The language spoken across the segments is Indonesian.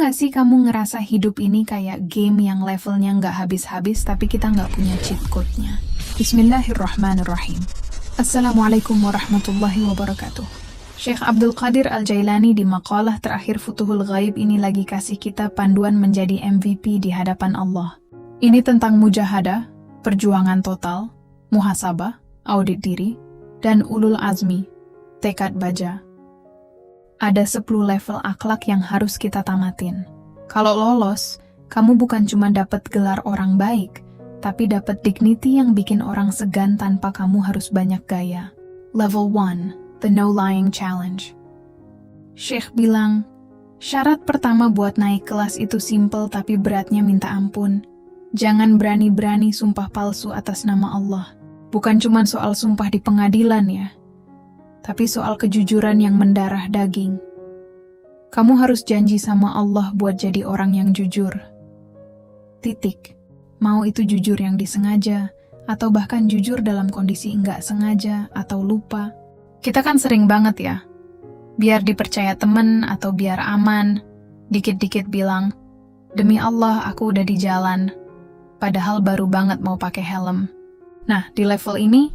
nggak sih kamu ngerasa hidup ini kayak game yang levelnya nggak habis-habis tapi kita nggak punya cheat code-nya? Bismillahirrahmanirrahim. Assalamualaikum warahmatullahi wabarakatuh. Syekh Abdul Qadir Al-Jailani di maqalah terakhir Futuhul Ghaib ini lagi kasih kita panduan menjadi MVP di hadapan Allah. Ini tentang mujahadah, perjuangan total, muhasabah, audit diri, dan ulul azmi, tekad baja. Ada 10 level akhlak yang harus kita tamatin. Kalau lolos, kamu bukan cuma dapat gelar orang baik, tapi dapat dignity yang bikin orang segan tanpa kamu harus banyak gaya. Level 1, the no lying challenge. Syekh bilang, syarat pertama buat naik kelas itu simple tapi beratnya minta ampun. Jangan berani-berani sumpah palsu atas nama Allah. Bukan cuma soal sumpah di pengadilan ya, tapi soal kejujuran yang mendarah daging. Kamu harus janji sama Allah buat jadi orang yang jujur. Titik. Mau itu jujur yang disengaja, atau bahkan jujur dalam kondisi nggak sengaja, atau lupa. Kita kan sering banget ya, biar dipercaya temen atau biar aman, dikit-dikit bilang, demi Allah aku udah di jalan, padahal baru banget mau pakai helm. Nah, di level ini,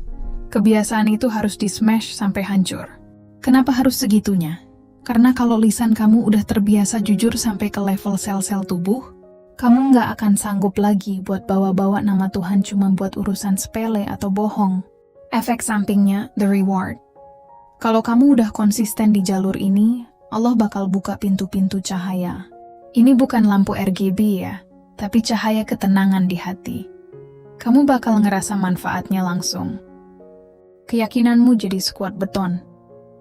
kebiasaan itu harus di-smash sampai hancur. Kenapa harus segitunya? Karena kalau lisan kamu udah terbiasa jujur sampai ke level sel-sel tubuh, kamu nggak akan sanggup lagi buat bawa-bawa nama Tuhan cuma buat urusan sepele atau bohong. Efek sampingnya, the reward. Kalau kamu udah konsisten di jalur ini, Allah bakal buka pintu-pintu cahaya. Ini bukan lampu RGB ya, tapi cahaya ketenangan di hati. Kamu bakal ngerasa manfaatnya langsung. Keyakinanmu jadi sekuat beton.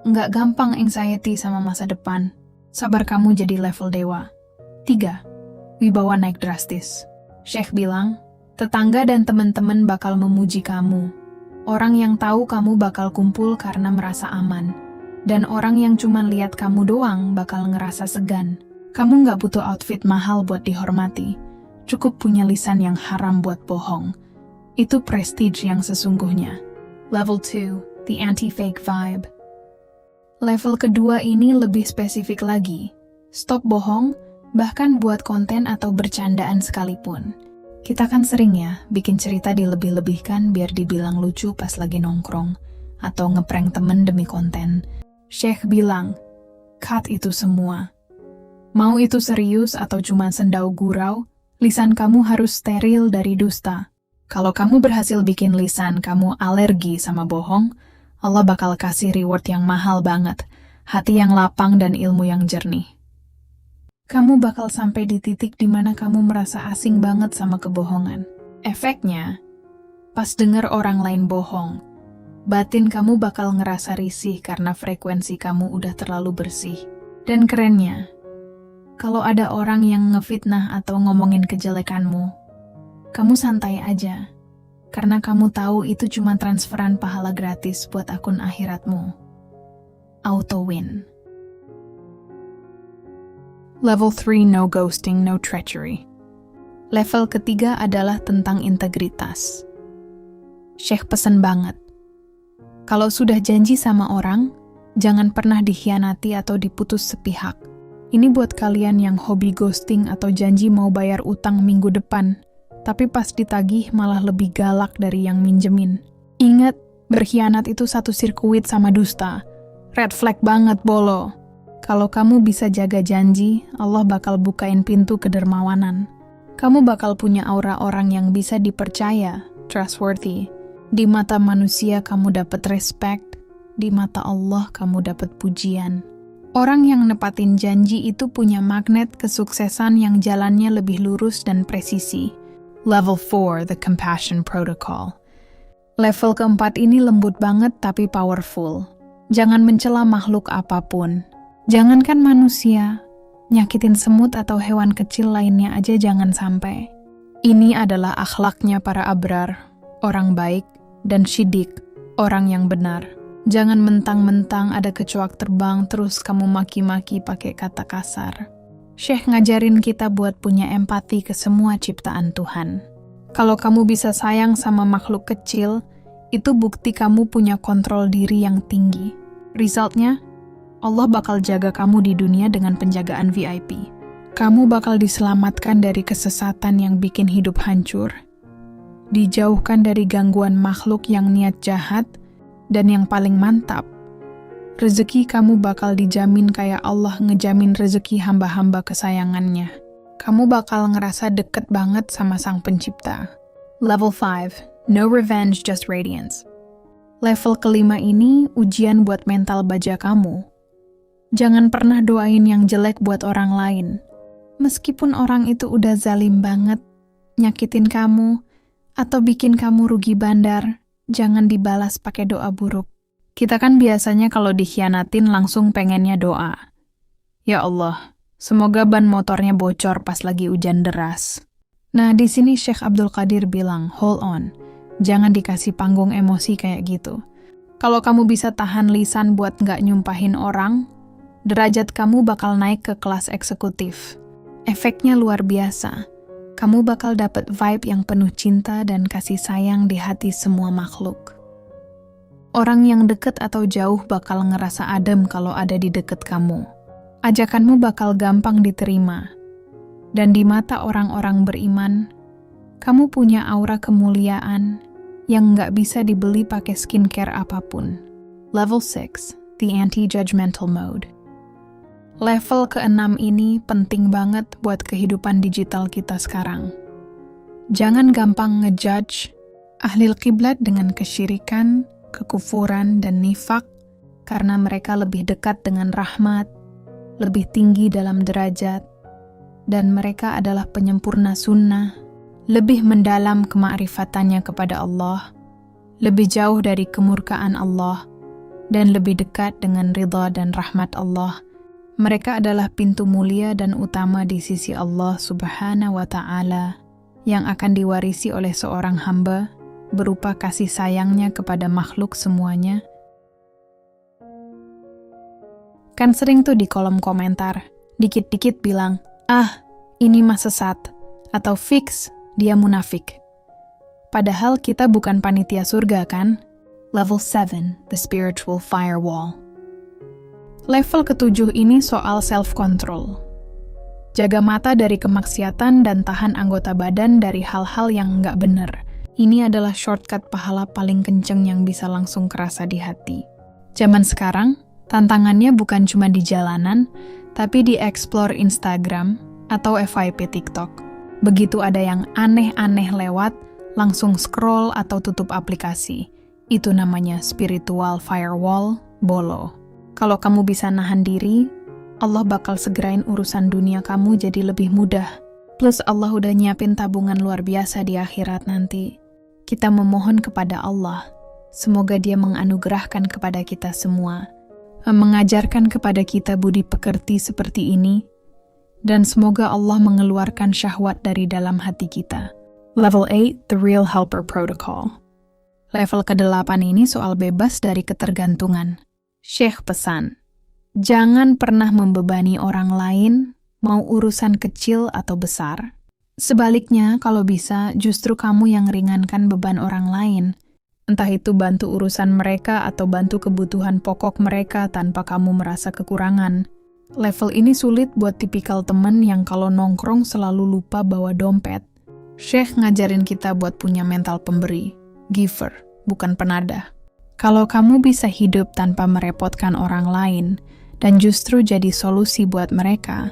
Nggak gampang anxiety sama masa depan. Sabar kamu jadi level dewa. 3. Wibawa naik drastis. Syekh bilang, tetangga dan teman-teman bakal memuji kamu. Orang yang tahu kamu bakal kumpul karena merasa aman. Dan orang yang cuma lihat kamu doang bakal ngerasa segan. Kamu nggak butuh outfit mahal buat dihormati. Cukup punya lisan yang haram buat bohong. Itu prestige yang sesungguhnya. Level 2, the anti-fake vibe. Level kedua ini lebih spesifik lagi. Stop bohong, bahkan buat konten atau bercandaan sekalipun. Kita kan sering ya, bikin cerita dilebih-lebihkan biar dibilang lucu pas lagi nongkrong, atau ngeprank temen demi konten. Syekh bilang, cut itu semua. Mau itu serius atau cuma sendau gurau, lisan kamu harus steril dari dusta. Kalau kamu berhasil bikin lisan kamu alergi sama bohong, Allah bakal kasih reward yang mahal banget, hati yang lapang dan ilmu yang jernih. Kamu bakal sampai di titik di mana kamu merasa asing banget sama kebohongan. Efeknya, pas denger orang lain bohong, batin kamu bakal ngerasa risih karena frekuensi kamu udah terlalu bersih. Dan kerennya, kalau ada orang yang ngefitnah atau ngomongin kejelekanmu, kamu santai aja, karena kamu tahu itu cuma transferan pahala gratis buat akun akhiratmu. Auto win. Level 3, no ghosting, no treachery. Level ketiga adalah tentang integritas. Syekh pesen banget, kalau sudah janji sama orang, jangan pernah dikhianati atau diputus sepihak. Ini buat kalian yang hobi ghosting atau janji mau bayar utang minggu depan, tapi pas ditagih malah lebih galak dari yang minjemin. Ingat, berkhianat itu satu sirkuit sama dusta. Red flag banget, bolo. Kalau kamu bisa jaga janji, Allah bakal bukain pintu kedermawanan. Kamu bakal punya aura orang yang bisa dipercaya, trustworthy. Di mata manusia kamu dapat respect, di mata Allah kamu dapat pujian. Orang yang nepatin janji itu punya magnet kesuksesan yang jalannya lebih lurus dan presisi. Level 4, the compassion protocol. Level keempat ini lembut banget tapi powerful. Jangan mencela makhluk apapun. Jangankan manusia, nyakitin semut atau hewan kecil lainnya aja jangan sampai. Ini adalah akhlaknya para abrar, orang baik, dan syidik, orang yang benar. Jangan mentang-mentang ada kecoak terbang terus kamu maki-maki pakai kata kasar. Syekh ngajarin kita buat punya empati ke semua ciptaan Tuhan. Kalau kamu bisa sayang sama makhluk kecil, itu bukti kamu punya kontrol diri yang tinggi. Resultnya, Allah bakal jaga kamu di dunia dengan penjagaan VIP. Kamu bakal diselamatkan dari kesesatan yang bikin hidup hancur, dijauhkan dari gangguan makhluk yang niat jahat, dan yang paling mantap, rezeki kamu bakal dijamin kayak Allah ngejamin rezeki hamba-hamba kesayangannya. Kamu bakal ngerasa deket banget sama Sang Pencipta. Level 5, no revenge, just radiance. Level kelima ini ujian buat mental baja kamu. Jangan pernah doain yang jelek buat orang lain. Meskipun orang itu udah zalim banget, nyakitin kamu, atau bikin kamu rugi bandar, jangan dibalas pakai doa buruk. Kita kan biasanya kalau dikhianatin langsung pengennya doa. Ya Allah, semoga ban motornya bocor pas lagi hujan deras. Nah, di sini Syekh Abdul Qadir bilang, hold on. Jangan dikasih panggung emosi kayak gitu. Kalau kamu bisa tahan lisan buat nggak nyumpahin orang, derajat kamu bakal naik ke kelas eksekutif. Efeknya luar biasa. Kamu bakal dapet vibe yang penuh cinta dan kasih sayang di hati semua makhluk. Orang yang deket atau jauh bakal ngerasa adem kalau ada di deket kamu. Ajakanmu bakal gampang diterima. Dan di mata orang-orang beriman, kamu punya aura kemuliaan yang nggak bisa dibeli pakai skincare apapun. Level 6, the anti-judgmental mode. Level ke-6 ini penting banget buat kehidupan digital kita sekarang. Jangan gampang ngejudge ahlil kiblat dengan kesyirikan, kekufuran, dan nifak karena mereka lebih dekat dengan rahmat, lebih tinggi dalam derajat, dan mereka adalah penyempurna sunnah, lebih mendalam kemakrifatannya kepada Allah, lebih jauh dari kemurkaan Allah, dan lebih dekat dengan ridha dan rahmat Allah. Mereka adalah pintu mulia dan utama di sisi Allah Subhanahu wa Ta'ala yang akan diwarisi oleh seorang hamba berupa kasih sayangnya kepada makhluk semuanya. Kan sering tuh di kolom komentar, dikit-dikit bilang, ini mah sesat, atau fix dia munafik. Padahal kita bukan panitia surga kan? Level 7, the spiritual firewall. Level ke-7 ini soal self-control. Jaga mata dari kemaksiatan dan tahan anggota badan dari hal-hal yang nggak bener. Ini adalah shortcut pahala paling kenceng yang bisa langsung kerasa di hati. Zaman sekarang, tantangannya bukan cuma di jalanan, tapi di explore Instagram atau FYP TikTok. Begitu ada yang aneh-aneh lewat, langsung scroll atau tutup aplikasi. Itu namanya spiritual firewall, bolo. Kalau kamu bisa nahan diri, Allah bakal segerain urusan dunia kamu jadi lebih mudah. Plus Allah udah nyiapin tabungan luar biasa di akhirat nanti. Kita memohon kepada Allah, semoga Dia menganugerahkan kepada kita semua, mengajarkan kepada kita budi pekerti seperti ini, dan semoga Allah mengeluarkan syahwat dari dalam hati kita. Level 8, the real helper protocol. Level ke-8 ini soal bebas dari ketergantungan. Syekh pesan, jangan pernah membebani orang lain, mau urusan kecil atau besar. Sebaliknya, kalau bisa, justru kamu yang ringankan beban orang lain. Entah itu bantu urusan mereka atau bantu kebutuhan pokok mereka tanpa kamu merasa kekurangan. Level ini sulit buat tipikal temen yang kalau nongkrong selalu lupa bawa dompet. Syekh ngajarin kita buat punya mental pemberi, giver, bukan penadah. Kalau kamu bisa hidup tanpa merepotkan orang lain dan justru jadi solusi buat mereka,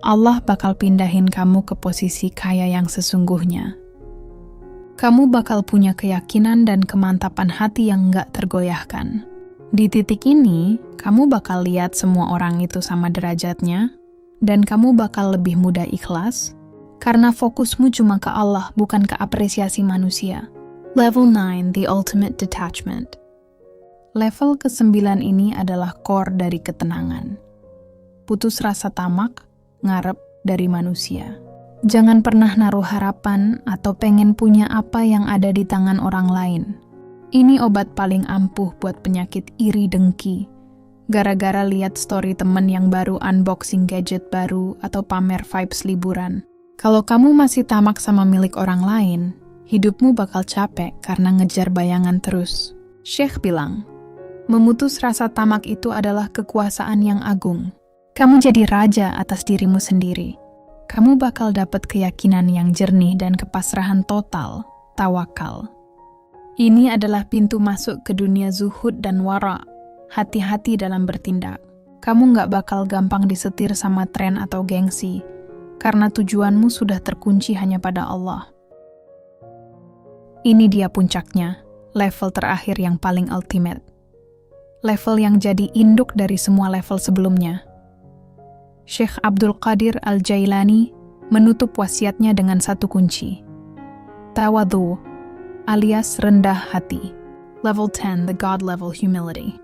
Allah bakal pindahin kamu ke posisi kaya yang sesungguhnya. Kamu bakal punya keyakinan dan kemantapan hati yang nggak tergoyahkan. Di titik ini, kamu bakal lihat semua orang itu sama derajatnya, dan kamu bakal lebih mudah ikhlas, karena fokusmu cuma ke Allah, bukan ke apresiasi manusia. Level 9, the ultimate detachment. Level ke-9 ini adalah core dari ketenangan. Putus rasa tamak, ngarep dari manusia. Jangan pernah naruh harapan atau pengen punya apa yang ada di tangan orang lain. Ini obat paling ampuh buat penyakit iri dengki. Gara-gara lihat story temen yang baru unboxing gadget baru atau pamer vibes liburan. Kalau kamu masih tamak sama milik orang lain, hidupmu bakal capek karena ngejar bayangan terus. Syekh bilang, memutus rasa tamak itu adalah kekuasaan yang agung. Kamu jadi raja atas dirimu sendiri. Kamu bakal dapat keyakinan yang jernih dan kepasrahan total, tawakal. Ini adalah pintu masuk ke dunia zuhud dan wara. Hati-hati dalam bertindak. Kamu nggak bakal gampang disetir sama tren atau gengsi, karena tujuanmu sudah terkunci hanya pada Allah. Ini dia puncaknya, level terakhir yang paling ultimate. Level yang jadi induk dari semua level sebelumnya. Syekh Abdul Qadir Al-Jailani menutup wasiatnya dengan satu kunci. Tawadhu, alias rendah hati. Level 10, the God level humility.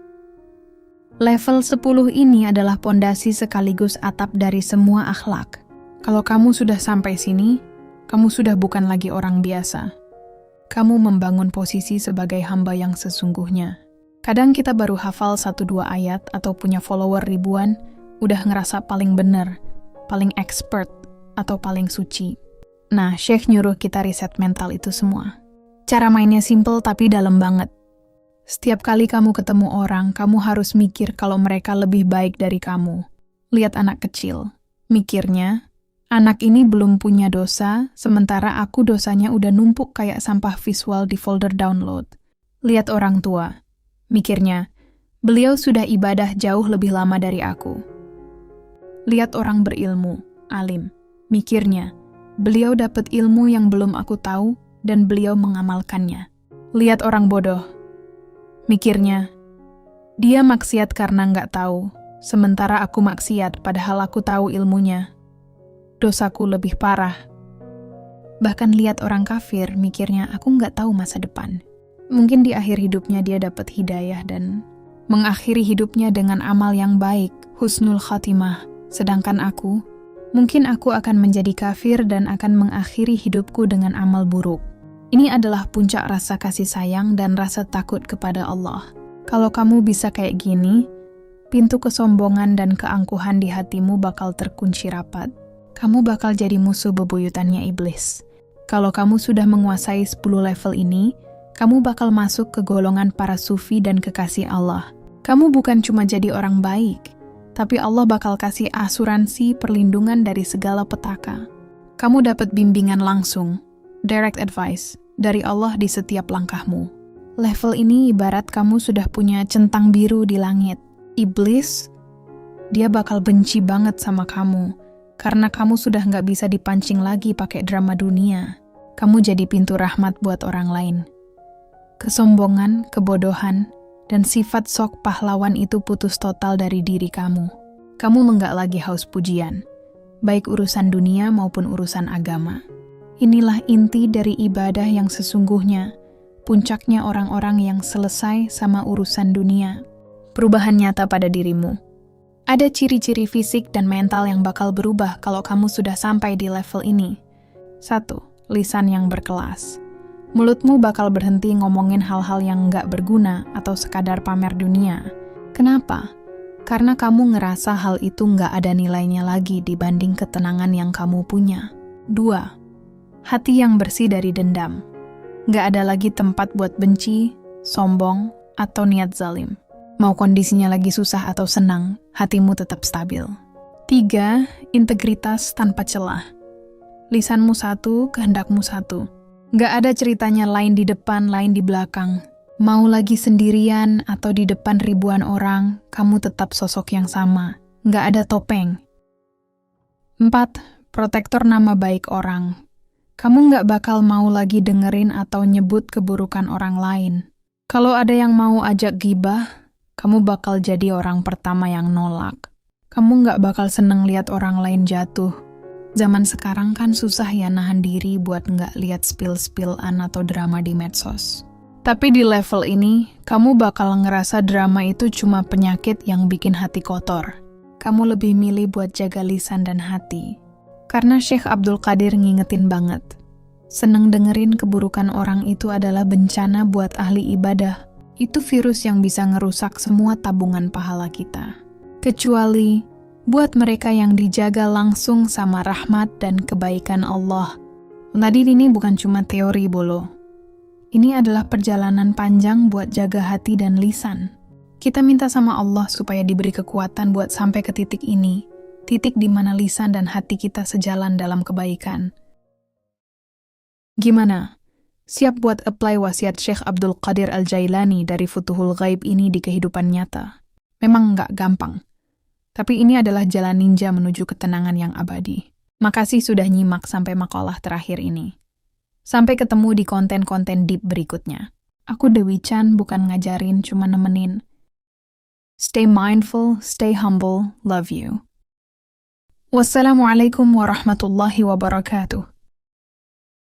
Level 10 ini adalah pondasi sekaligus atap dari semua akhlak. Kalau kamu sudah sampai sini, kamu sudah bukan lagi orang biasa. Kamu membangun posisi sebagai hamba yang sesungguhnya. Kadang kita baru hafal 1-2 ayat atau punya follower ribuan, udah ngerasa paling bener, paling expert, atau paling suci. Nah, Syekh nyuruh kita riset mental itu semua. Cara mainnya simple tapi dalam banget. Setiap kali kamu ketemu orang, kamu harus mikir kalau mereka lebih baik dari kamu. Lihat anak kecil. Mikirnya, anak ini belum punya dosa, sementara aku dosanya udah numpuk kayak sampah visual di folder download. Lihat orang tua. Mikirnya, beliau sudah ibadah jauh lebih lama dari aku. Lihat orang berilmu, alim. Mikirnya, beliau dapat ilmu yang belum aku tahu dan beliau mengamalkannya. Lihat orang bodoh. Mikirnya, dia maksiat karena nggak tahu, sementara aku maksiat padahal aku tahu ilmunya. Dosaku lebih parah. Bahkan lihat orang kafir, mikirnya aku nggak tahu masa depan. Mungkin di akhir hidupnya dia dapat hidayah dan mengakhiri hidupnya dengan amal yang baik, husnul khatimah. Sedangkan aku, mungkin aku akan menjadi kafir dan akan mengakhiri hidupku dengan amal buruk. Ini adalah puncak rasa kasih sayang dan rasa takut kepada Allah. Kalau kamu bisa kayak gini, pintu kesombongan dan keangkuhan di hatimu bakal terkunci rapat. Kamu bakal jadi musuh bebuyutannya iblis. Kalau kamu sudah menguasai 10 level ini, kamu bakal masuk ke golongan para sufi dan kekasih Allah. Kamu bukan cuma jadi orang baik, tapi Allah bakal kasih asuransi perlindungan dari segala petaka. Kamu dapat bimbingan langsung, direct advice, dari Allah di setiap langkahmu. Level ini ibarat kamu sudah punya centang biru di langit. Iblis, dia bakal benci banget sama kamu, karena kamu sudah nggak bisa dipancing lagi pakai drama dunia. Kamu jadi pintu rahmat buat orang lain. Kesombongan, kebodohan, dan sifat sok pahlawan itu putus total dari diri kamu. Kamu nggak lagi haus pujian, baik urusan dunia maupun urusan agama. Inilah inti dari ibadah yang sesungguhnya, puncaknya orang-orang yang selesai sama urusan dunia. Perubahan nyata pada dirimu. Ada ciri-ciri fisik dan mental yang bakal berubah kalau kamu sudah sampai di level ini. 1. Lisan yang berkelas. Mulutmu bakal berhenti ngomongin hal-hal yang nggak berguna atau sekadar pamer dunia. Kenapa? Karena kamu ngerasa hal itu nggak ada nilainya lagi dibanding ketenangan yang kamu punya. 2. Hati yang bersih dari dendam. Nggak ada lagi tempat buat benci, sombong, atau niat zalim. Mau kondisinya lagi susah atau senang, hatimu tetap stabil. 3. Integritas tanpa celah. Lisanmu satu, kehendakmu satu. Nggak ada ceritanya lain di depan, lain di belakang. Mau lagi sendirian atau di depan ribuan orang, kamu tetap sosok yang sama. Nggak ada topeng. 4. Protektor nama baik orang. Kamu nggak bakal mau lagi dengerin atau nyebut keburukan orang lain. Kalau ada yang mau ajak gibah, kamu bakal jadi orang pertama yang nolak. Kamu nggak bakal seneng lihat orang lain jatuh. Zaman sekarang kan susah ya nahan diri buat nggak lihat spill-spillan atau drama di medsos. Tapi di level ini, kamu bakal ngerasa drama itu cuma penyakit yang bikin hati kotor. Kamu lebih milih buat jaga lisan dan hati. Karena Syekh Abdul Qadir ngingetin banget. Seneng dengerin keburukan orang itu adalah bencana buat ahli ibadah. Itu virus yang bisa ngerusak semua tabungan pahala kita. Kecuali buat mereka yang dijaga langsung sama rahmat dan kebaikan Allah. Tadi ini bukan cuma teori bolo. Ini adalah perjalanan panjang buat jaga hati dan lisan. Kita minta sama Allah supaya diberi kekuatan buat sampai ke titik ini. titik di mana lisan dan hati kita sejalan dalam kebaikan. Gimana? Siap buat apply wasiat Syekh Abdul Qadir Al-Jailani dari Futuhul Ghaib ini di kehidupan nyata? Memang nggak gampang. Tapi ini adalah jalan ninja menuju ketenangan yang abadi. Makasih sudah nyimak sampai makalah terakhir ini. Sampai ketemu di konten-konten deep berikutnya. Aku Dewi Chan, bukan ngajarin, cuma nemenin. Stay mindful, stay humble, love you. Wassalamualaikum warahmatullahi wabarakatuh.